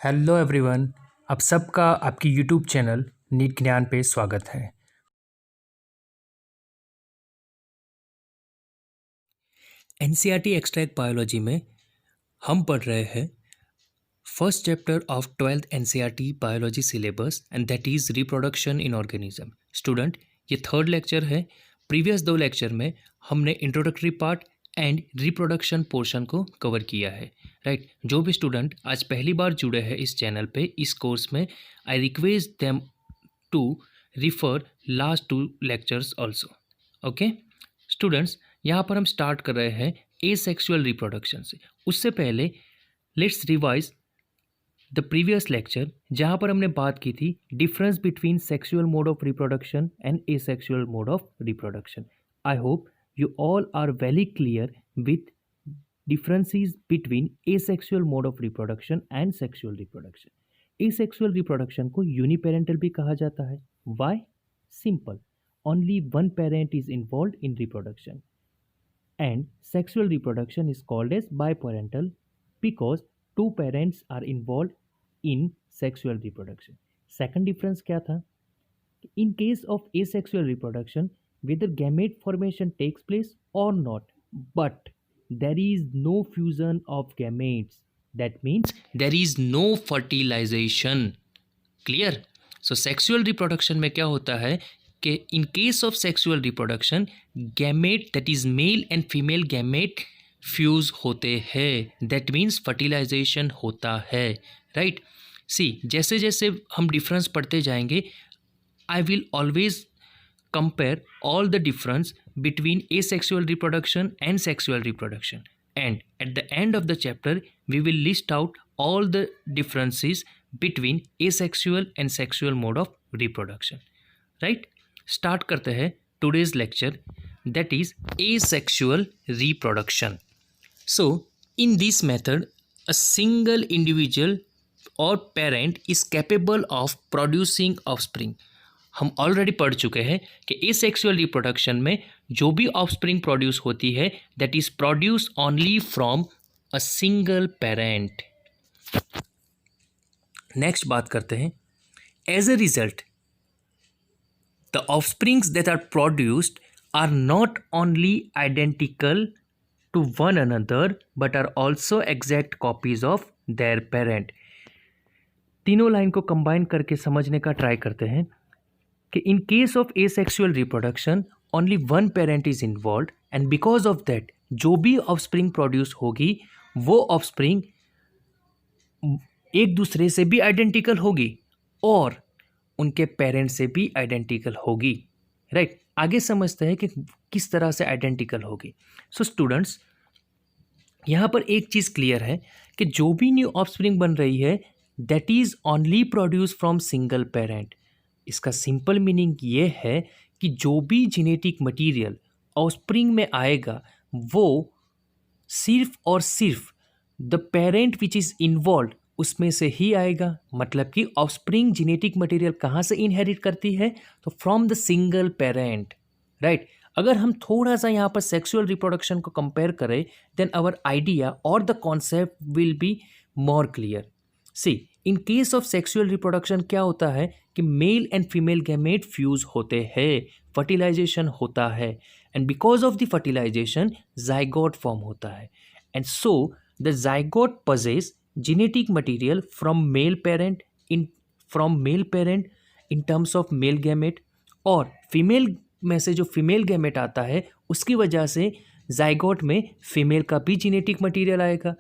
Hello everyone. आप सबका आपकी यूट्यूब चैनल नीट ज्ञान पे स्वागत है। एनसीईआरटी एक्सट्रैक्ट बायोलॉजी में हम पढ़ रहे हैं first chapter of 12th NCERT biology syllabus and that is reproduction in organism. Student, ये थर्ड लेक्चर है। प्रीवियस दो लेक्चर में हमने introductory part and reproduction portion को कवर किया है, राइट। जो भी स्टूडेंट आज पहली बार जुड़े हैं इस चैनल पे इस कोर्स में, I request them to refer last two lectures also. Okay students, यहाँ पर हम स्टार्ट कर रहे हैं एसेक्सुअल रिप्रोडक्शन से। उससे पहले let's revise the previous lecture, जहाँ पर हमने बात की थी difference between sexual mode of reproduction and asexual mode of reproduction. I hope you all are very clear with differences between asexual mode of reproduction and sexual reproduction. Asexual reproduction को uniparental भी कहा जाता है। Why? Simple. Only one parent is involved in reproduction. And sexual reproduction is called as biparental because two parents are involved in sexual reproduction. Second difference क्या था? In case of asexual reproduction, whether gamete formation takes place or not, but there is no fusion of gametes. That means there is no fertilization. Clear? So sexual reproduction में क्या होता है कि in case of sexual reproduction, gamete that is male and female gamete fuse होते हैं. That means fertilization होता है, right? See, जैसे जैसे हम डिफरेंस पढ़ते जाएंगे, I will always compare all the difference between asexual reproduction and sexual reproduction, and at the end of the chapter we will list out all the differences between asexual and sexual mode of reproduction, right? Start करते हैं today's lecture, that is asexual reproduction. So in this method a single individual or parent is capable of producing offspring. हम already पढ़ चुके हैं कि asexual reproduction में जो भी ऑफस्प्रिंग प्रोड्यूस होती है that is produce only from a single parent. Next बात करते हैं, as a result the offsprings that are produced are not only identical to one another but are also exact copies of their parent. तीनों line को combine करके समझने का try करते हैं कि in case of asexual reproduction only one parent is involved and because of that जो भी offspring produce होगी वो offspring एक दूसरे से भी identical होगी और उनके parent से भी identical होगी, right? आगे समझते हैं कि किस तरह से identical होगी। So students, यहाँ पर एक चीज़ क्लियर है कि जो भी न्यू offspring बन रही है that is only produced from single parent। इसका सिंपल मीनिंग ये है कि जो भी जेनेटिक मटेरियल ऑफस्प्रिंग में आएगा वो सिर्फ और सिर्फ the parent which is involve उसमें से ही आएगा। मतलब कि ऑफस्प्रिंग जेनेटिक मटेरियल कहाँ से इनहेरिट करती है, तो from the single parent, right. अगर हम थोड़ा सा यहाँ पर सेक्सुअल रिप्रोडक्शन को कंपेयर करें देन आवर आइडिया और the concept will be more clear. See, in case of sexual reproduction क्या होता है कि male and female gamete fuse होते हैं, फर्टिलाइजेशन होता है and because of the fertilisation zygote form होता है and so the zygote possess genetic material from male parent in terms of male gamete और फीमेल में से जो फीमेल गैमेट आता है उसकी वजह से जाइगोट में फीमेल का भी जेनेटिक मटेरियल आएगा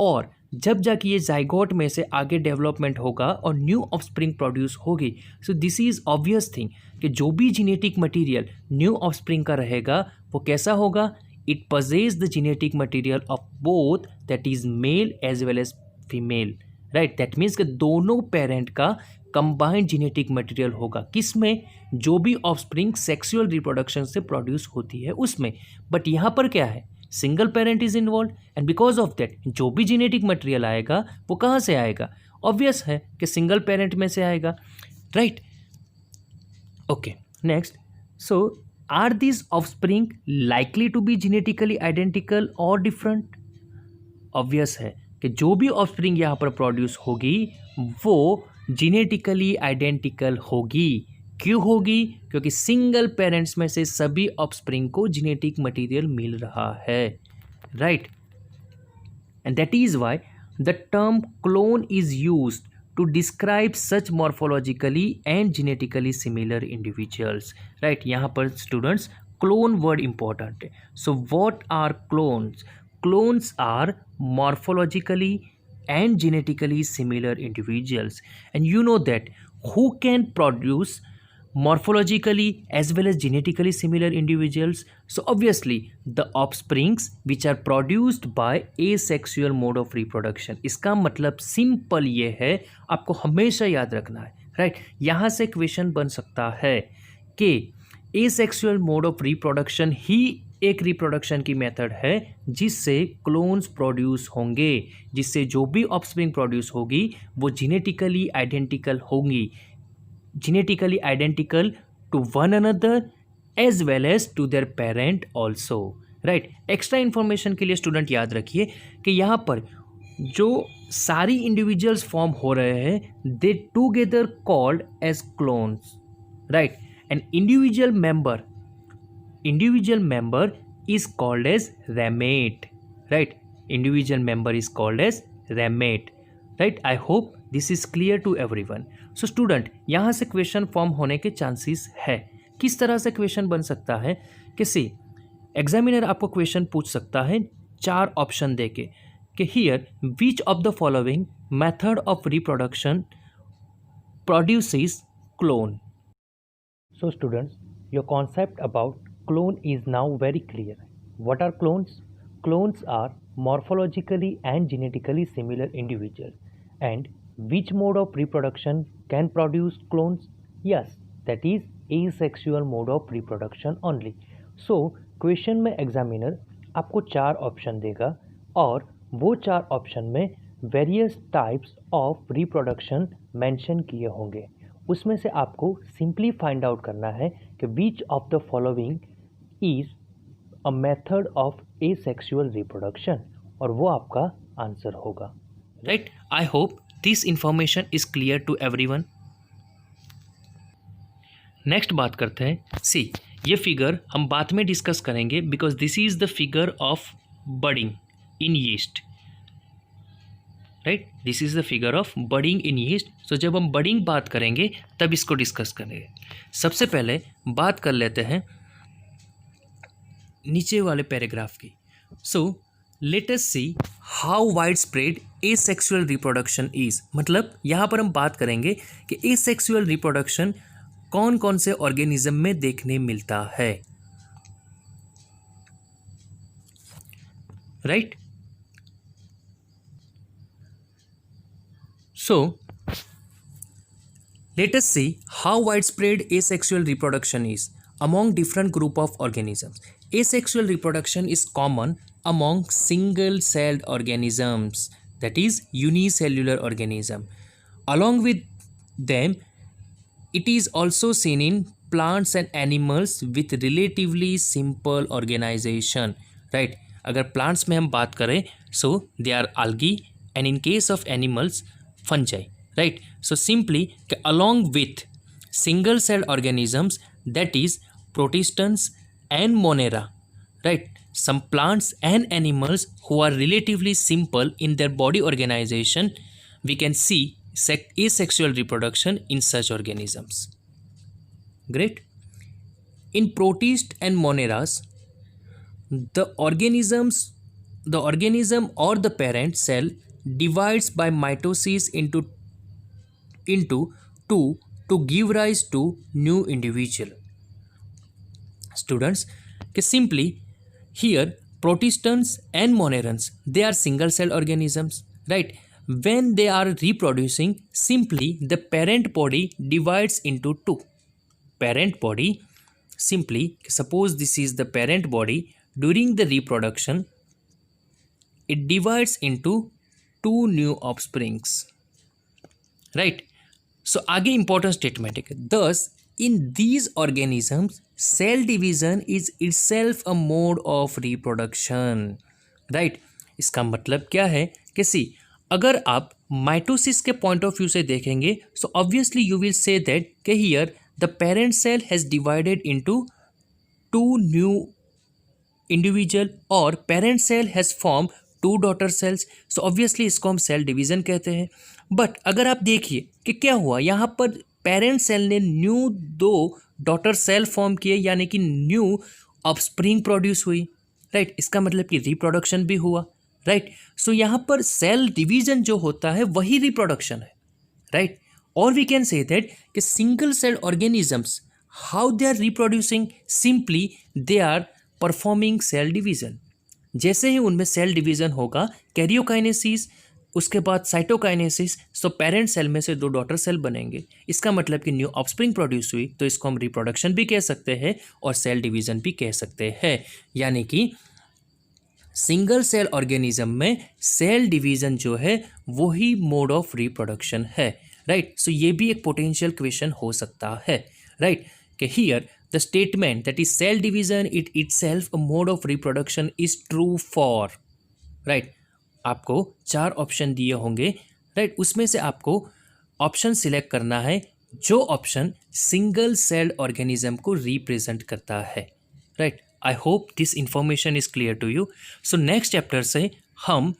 और जब जाके ये जाइगोट में से आगे डेवलपमेंट होगा और न्यू ऑफस्प्रिंग प्रोड्यूस होगी। So this is obvious thing कि जो भी जेनेटिक मटेरियल न्यू ऑफस्प्रिंग का रहेगा वो कैसा होगा, it possess the genetic material of both that is male as well as female, right. That means कि दोनों पेरेंट का कंबाइंड जेनेटिक मटेरियल होगा किसमें, जो भी ऑफस्प्रिंग सेक्सुअल रिप्रोडक्शन से प्रोड्यूस होती है उसमें। बट यहाँ पर क्या है, single parent is involve and because of that जो भी जेनेटिक मटेरियल आएगा वो कहाँ से आएगा, ऑब्वियस है कि सिंगल पेरेंट में से आएगा, right. Okay next, so are this offspring likely to be genetically identical और डिफरेंट? ऑब्वियस है कि जो भी ऑफस्प्रिंग यहाँ पर प्रोड्यूस होगी वो जेनेटिकली आइडेंटिकल होगी। क्यों होगी? क्योंकि सिंगल पेरेंट्स में से सभी ऑफस्प्रिंग को जेनेटिक मटेरियल मिल रहा है, right. And that is why the term clone is used to describe such morphologically and genetically similar individuals, right? यहाँ पर students clone word important है. So what are clones? Clones are morphologically and genetically similar individuals, and you know that who can produce morphologically as well as genetically similar individuals? So obviously the offsprings which are produced by asexual mode of reproduction. इसका मतलब simple ये है, आपको हमेशा याद रखना है, right. यहाँ से क्वेश्चन बन सकता है कि एसेक्सुअल मोड ऑफ रिप्रोडक्शन ही एक रिप्रोडक्शन की मेथड है जिससे क्लोन्स प्रोड्यूस होंगे, जिससे जो भी ऑफस्प्रिंग प्रोड्यूस होगी वो जेनेटिकली आइडेंटिकल होंगी, genetically identical to one another as well as to their parent also, right? Extra information के लिए स्टूडेंट याद रखिए कि यहाँ पर जो सारी इंडिविजुअल्स फॉर्म हो रहे हैं they together called as clones, right. An individual member is called as ramate, right? Individual member is called as ramate, right? I hope this is clear to everyone. So student, यहाँ से question form होने के chances है। किस तरह से question बन सकता है? किसी एग्जामिनर आपको क्वेश्चन पूछ सकता है 4 ऑप्शन देके कि here which of the following method of reproduction produces clone. So students, your concept about clone is now very clear. What are clones? Clones are morphologically and genetically similar individuals. And which mode of reproduction can produce clones? Yes, that is asexual mode of reproduction only. So question में examiner आपको 4 option देगा और वो 4 option में various types of reproduction mention किए होंगे। उसमें से आपको सिंपली फाइंड आउट करना है कि which of the following is a method of asexual reproduction, और वो आपका आंसर होगा, right. I hope this information is clear to everyone. Next बात करते हैं, सी ये फिगर हम बाद में डिस्कस करेंगे because this is the figure of budding in yeast, right. This is the figure of budding in yeast. So जब हम बडिंग बात करेंगे तब इसको डिस्कस करेंगे। सबसे पहले बात कर लेते हैं नीचे वाले पैराग्राफ की। So let us see how wide spread asexual reproduction is. मतलब यहाँ पर हम बात करेंगे कि एसेक्सुअल रिप्रोडक्शन कौन कौन से ऑर्गेनिज्म में देखने मिलता है, right. So, let us see how widespread asexual reproduction is among different group of organisms. Asexual reproduction is common among single-celled organisms, that is unicellular organism. Along with them, it is also seen in plants and animals with relatively simple organization, right? अगर plants में हम बात करें, so they are algae, and in case of animals, fungi, right? So simply along with single celled organisms, that is protistans and monera, right? Some plants and animals who are relatively simple in their body organization, we can see asexual reproduction in such organisms. Great. In protist and moneras, the organism or the parent cell divides by mitosis into two to give rise to new individual. Students, simply here protistans and monerans, they are single cell organisms, right? When they are reproducing, simply the parent body divides into two. Parent body, simply suppose this is the parent body, during the reproduction it divides into 2 new offsprings, right? So आगे important statement है, thus in these organisms cell division is itself a mode of reproduction, right? इसका मतलब क्या है कि सी अगर आप mitosis के पॉइंट ऑफ व्यू से देखेंगे so obviously you will say that कि here the parent cell has divided into two new individual और parent cell has form two daughter cells, so obviously इसको हम सेल डिवीजन कहते हैं। But अगर आप देखिए कि क्या हुआ यहाँ पर पेरेंट सेल ने न्यू दो डॉटर सेल फॉर्म किए यानी कि न्यू ऑफस्प्रिंग प्रोड्यूस हुई, राइट। इसका मतलब कि रिप्रोडक्शन भी हुआ, राइट। सो यहाँ पर सेल डिवीजन जो होता है वही रिप्रोडक्शन है, राइट। और वी कैन से दैट कि single cell organisms how they are reproducing, simply they are performing cell division. जैसे ही उनमें सेल डिवीजन होगा कैरियोकाइनेसिस, उसके बाद साइटोकाइनेसिस, सो पेरेंट सेल में से दो डॉटर सेल बनेंगे। इसका मतलब कि न्यू ऑफस्प्रिंग प्रोड्यूस हुई, तो इसको हम रिप्रोडक्शन भी कह सकते हैं और सेल डिवीजन भी कह सकते हैं। यानी कि सिंगल सेल ऑर्गेनिज्म में सेल डिवीजन जो है वही मोड ऑफ रिप्रोडक्शन है, राइट। सो ये भी एक पोटेंशियल क्वेश्चन हो सकता है, राइट, कि here the statement that is cell division it itself a mode of reproduction is true for, right. आपको 4 ऑप्शन दिए होंगे, राइट। उसमें से आपको ऑप्शन सिलेक्ट करना है जो ऑप्शन सिंगल सेल्ड ऑर्गेनिज्म को रिप्रेजेंट करता है, right. I hope this information is clear to you. So next chapter से हम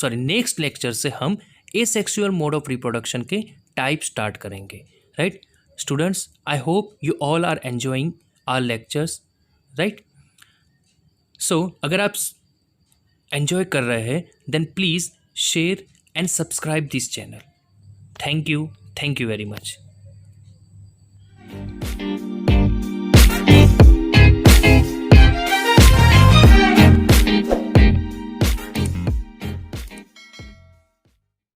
नेक्स्ट लेक्चर से हम एसेक्सुअल मोड ऑफ रिप्रोडक्शन के टाइप स्टार्ट करेंगे, right. Students, I hope you all are enjoying our lectures, right. So अगर आप enjoy कर रहे हैं then please share and subscribe this channel. Thank you very much.